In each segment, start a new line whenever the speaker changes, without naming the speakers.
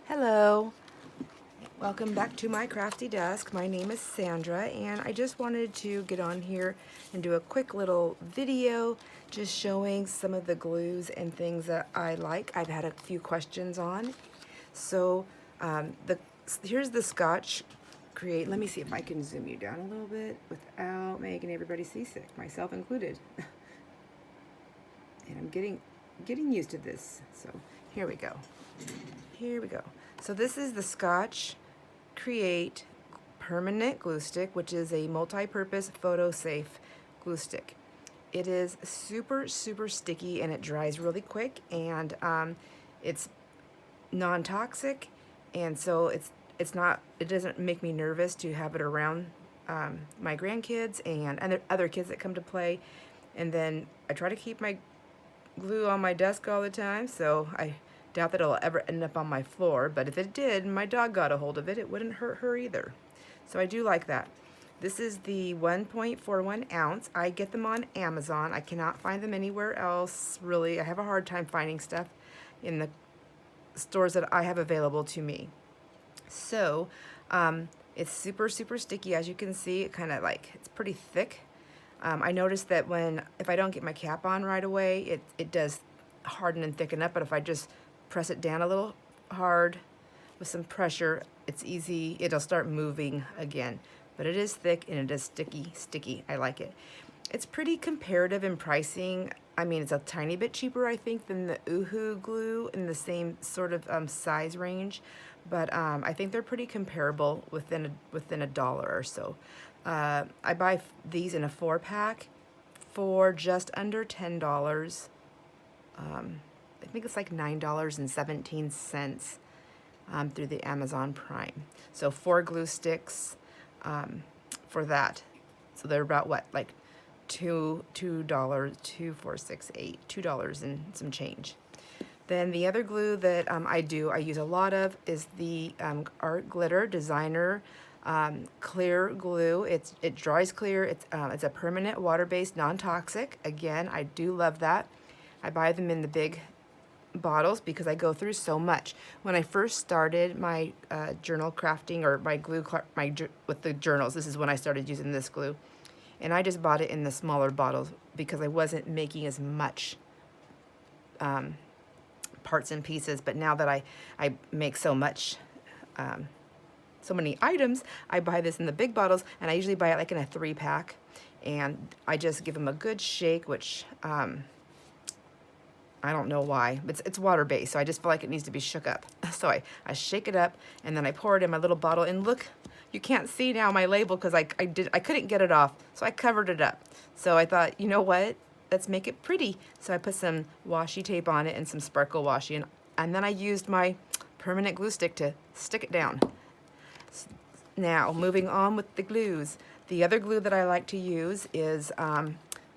Hello, welcome back to my crafty desk. My name is Sandra and I just wanted to get on here and do a quick little video just showing some of the glues and things that I like. I've had a few questions on. So here's the Scotch Create. Let me see if I can zoom you down a little bit without making everybody seasick, myself included. And I'm getting used to this. So here we go. Here we go. So this is the Scotch Create permanent glue stick, which is a multi-purpose photo safe glue stick. It is super sticky and it dries really quick, and it's non-toxic, and so it doesn't make me nervous to have it around my grandkids and other kids that come to play. And then I try to keep my glue on my desk all the time, so I doubt that it'll ever end up on my floor, but if it did, my dog got a hold of it, it wouldn't hurt her either. So I do like that. This is the 1.41 ounce. I get them on Amazon. I cannot find them anywhere else, really. I have a hard time finding stuff in the stores that I have available to me. So it's super sticky. As you can see, it's pretty thick. I noticed that if I don't get my cap on right away, it does harden and thicken up, but if I just press it down a little hard with some pressure, it's easy, it'll start moving again. But it is thick and it is sticky. I like it. It's pretty comparative in pricing. I mean, it's a tiny bit cheaper, I think, than the Uhu glue in the same sort of size range, but I think they're pretty comparable within a dollar or so. I buy these in a 4-pack for just under $10. I think it's like $9.17 through the Amazon Prime. So 4 glue sticks for that. So they're about what, like $2, $2 and some change. Then the other glue that I use a lot of is the Art Glitter Designer clear glue. It dries clear. It's a permanent water-based, non-toxic. Again, I do love that. I buy them in the big bottles because I go through so much. When I first started my journal crafting, or my glue with the journals, this is when I started using this glue, and I just bought it in the smaller bottles because I wasn't making as much parts and pieces. But now that I make so much, so many items, I buy this in the big bottles, and I usually buy it like in a 3-pack, and I just give them a good shake, which I don't know why. It's water-based, so I just feel like it needs to be shook up. So I shake it up, and then I pour it in my little bottle, and look, you can't see now my label because I couldn't get it off, so I covered it up. So I thought, you know what, let's make it pretty. So I put some washi tape on it and some sparkle washi, and then I used my permanent glue stick to stick it down. Now, moving on with the glues. The other glue that I like to use is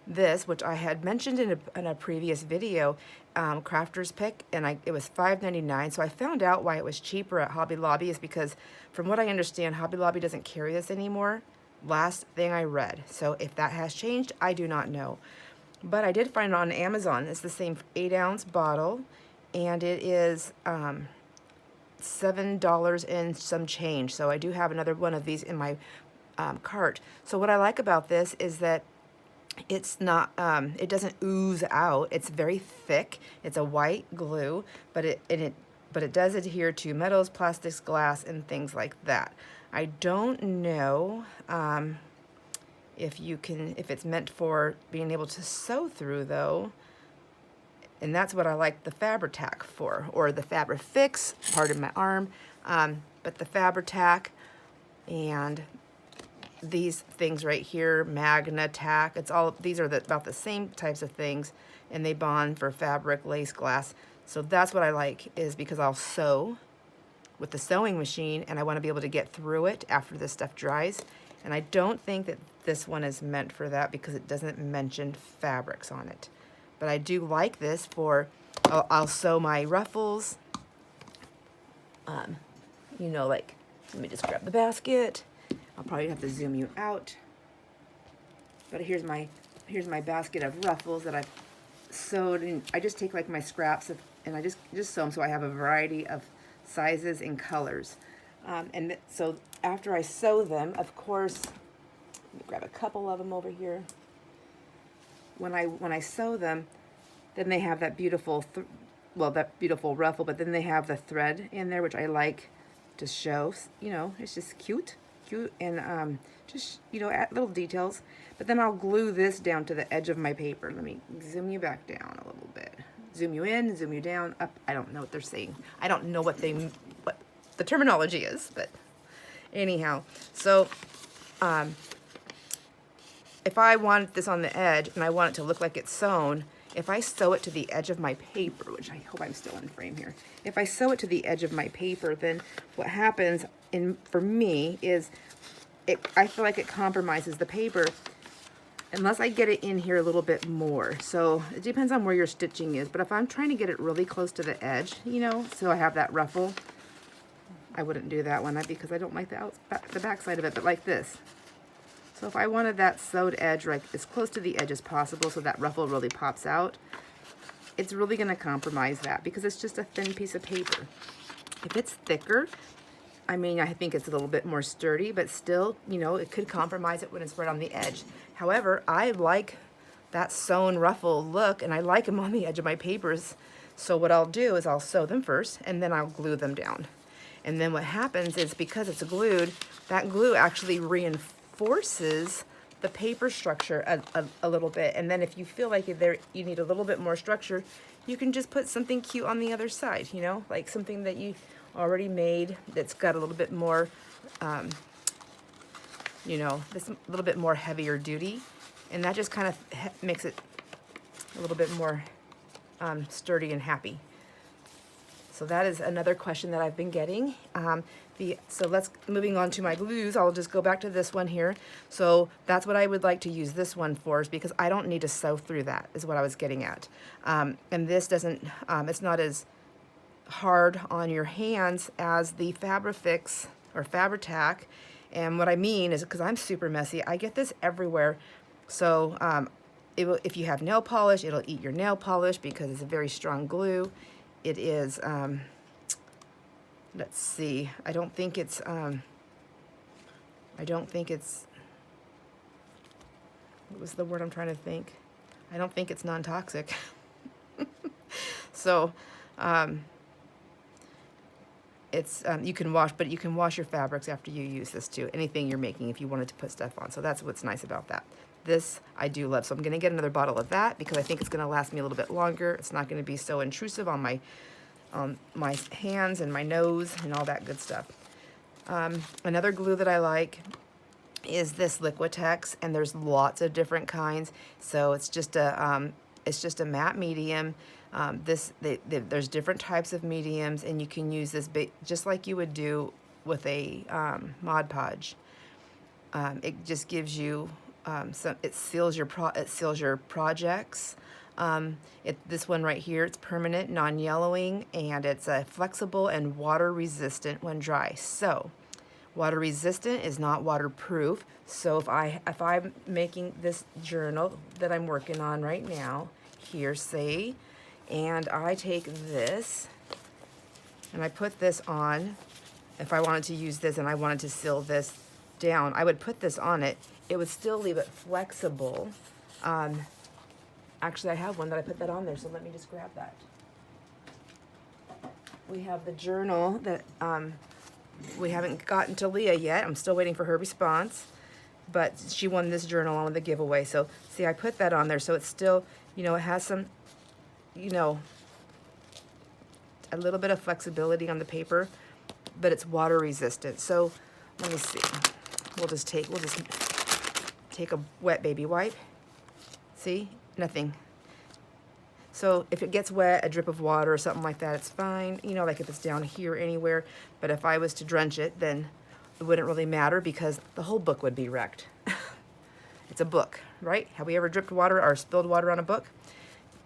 this, which I had mentioned in a previous video, Crafter's Pick, and it was $5.99. So I found out why it was cheaper at Hobby Lobby is because, from what I understand, Hobby Lobby doesn't carry this anymore. Last thing I read. So if that has changed, I do not know. But I did find it on Amazon. It's the same 8-ounce bottle, and it is $7 and some change. So I do have another one of these in my cart. So what I like about this is that it's not, it doesn't ooze out. It's very thick. It's a white glue, but it does adhere to metals, plastics, glass, and things like that. I don't know if it's meant for being able to sew through though. And that's what I like the Fabri-Tac for, or the Fabri-Fix, pardon my arm, but the Fabri-Tac and these things right here, Magna-Tac, these are about the same types of things, and they bond for fabric, lace, glass. So that's what I like, is because I'll sew with the sewing machine, and I want to be able to get through it after this stuff dries. And I don't think that this one is meant for that because it doesn't mention fabrics on it. But I do like this for, I'll sew my ruffles, you know, like, let me just grab the basket. I'll probably have to zoom you out. But here's my basket of ruffles that I've sewed, and I just take like my scraps and I just sew them, so I have a variety of sizes and colors. So after I sew them, of course, let me grab a couple of them over here. When I sew them, then they have that beautiful, that beautiful ruffle, but then they have the thread in there, which I like to show. You know, it's just cute, and just, you know, add little details. But then I'll glue this down to the edge of my paper. Let me zoom you back down a little bit. Zoom you in, zoom you down, up. I don't know what they're saying. I don't know what the terminology is, but anyhow. So, if I want this on the edge and I want it to look like it's sewn, if I sew it to the edge of my paper, which I hope I'm still in frame here. If I sew it to the edge of my paper, then what happens for me is I feel like it compromises the paper unless I get it in here a little bit more. So it depends on where your stitching is, but if I'm trying to get it really close to the edge, you know, so I have that ruffle, I wouldn't do that one because I don't like the back side of it, but like this. So if I wanted that sewed edge like as close to the edge as possible so that ruffle really pops out, it's really going to compromise that because it's just a thin piece of paper. If it's thicker, I mean, I think it's a little bit more sturdy, but still, you know, it could compromise it when it's right on the edge. However, I like that sewn ruffle look, and I like them on the edge of my papers. So what I'll do is I'll sew them first, and then I'll glue them down. And then what happens is because it's glued, that glue actually reinforces the paper structure a little bit. And then if you feel like you need a little bit more structure, you can just put something cute on the other side, you know, like something that you already made that's got a little bit more, you know, this a little bit more heavier duty, and that just kind of makes it a little bit more sturdy and happy. So that is another question that I've been getting. So moving on to my glues, I'll just go back to this one here. So that's what I would like to use this one for, is because I don't need to sew through that, is what I was getting at. And this doesn't, it's not as hard on your hands as the Fabrifix or Fabri-Tac. And what I mean is, because I'm super messy, I get this everywhere. So if you have nail polish, it'll eat your nail polish because it's a very strong glue. It is, let's see, I don't think it's, what was the word I'm trying to think? I don't think it's non-toxic. So, it's you can wash your fabrics after you use this too. Anything you're making, if you wanted to put stuff on. So that's what's nice about that. This I do love. So I'm going to get another bottle of that because I think it's going to last me a little bit longer. It's not going to be so intrusive on my hands and my nose and all that good stuff. Another glue that I like is this Liquitex, and there's lots of different kinds. So it's just a matte medium. There's different types of mediums, and you can use this just like you would do with a Mod Podge. It just gives you it seals your projects. This one right here, it's permanent, non-yellowing, and it's flexible and water resistant when dry. So water resistant is not waterproof. So if I'm making this journal that I'm working on right now here, say, and I take this and I put this on, if I wanted to use this and I wanted to seal this down, I would put this on it. It would still leave it flexible. Actually, I have one that I put that on there, so let me just grab that. We have the journal that we haven't gotten to Leah yet. I'm still waiting for her response, but she won this journal on the giveaway. So see, I put that on there, so it's still, you know, it has some, you know, a little bit of flexibility on the paper, but it's water resistant. So let me see. We'll just take a wet baby wipe. See, nothing. So if it gets wet, a drip of water or something like that, it's fine. You know, like if it's down here anywhere. But if I was to drench it, then it wouldn't really matter because the whole book would be wrecked. It's a book, right? Have we ever dripped water or spilled water on a book?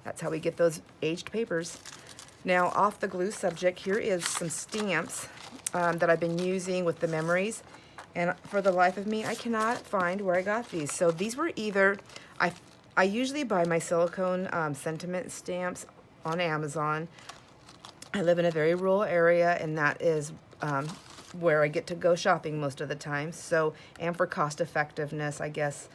That's how we get those aged papers. Now, off the glue subject, here is some stamps that I've been using with the memories. And for the life of me, I cannot find where I got these. So these were either, I usually buy my silicone sentiment stamps on Amazon. I live in a very rural area, and that is where I get to go shopping most of the time. So, and for cost effectiveness, I guess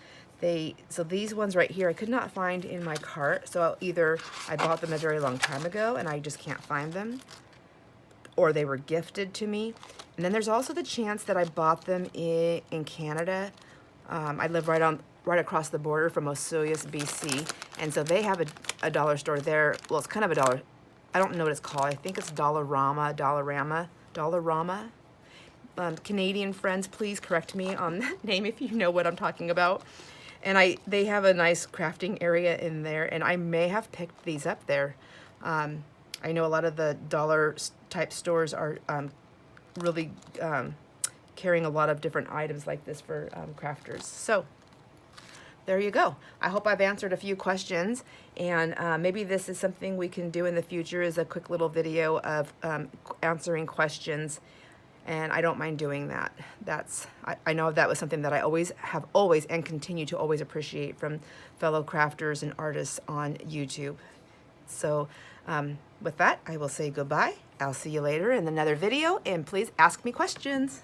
so these ones right here I could not find in my cart. So either I bought them a very long time ago and I just can't find them, or they were gifted to me. And then there's also the chance that I bought them in Canada. I live right across the border from Osoyoos, BC, and so they have a dollar store there. Well, it's kind of a dollar. I don't know what it's called. I think it's Dollarama. Canadian friends, please correct me on that name if you know what I'm talking about. And they have a nice crafting area in there, and I may have picked these up there. I know a lot of the dollar type stores are really carrying a lot of different items like this for crafters. So there you go. I hope I've answered a few questions, and maybe this is something we can do in the future, is a quick little video of answering questions, and I don't mind doing that. I know that was something that I have always and continue to always appreciate from fellow crafters and artists on YouTube. So with that, I will say goodbye. I'll see you later in another video, and please ask me questions.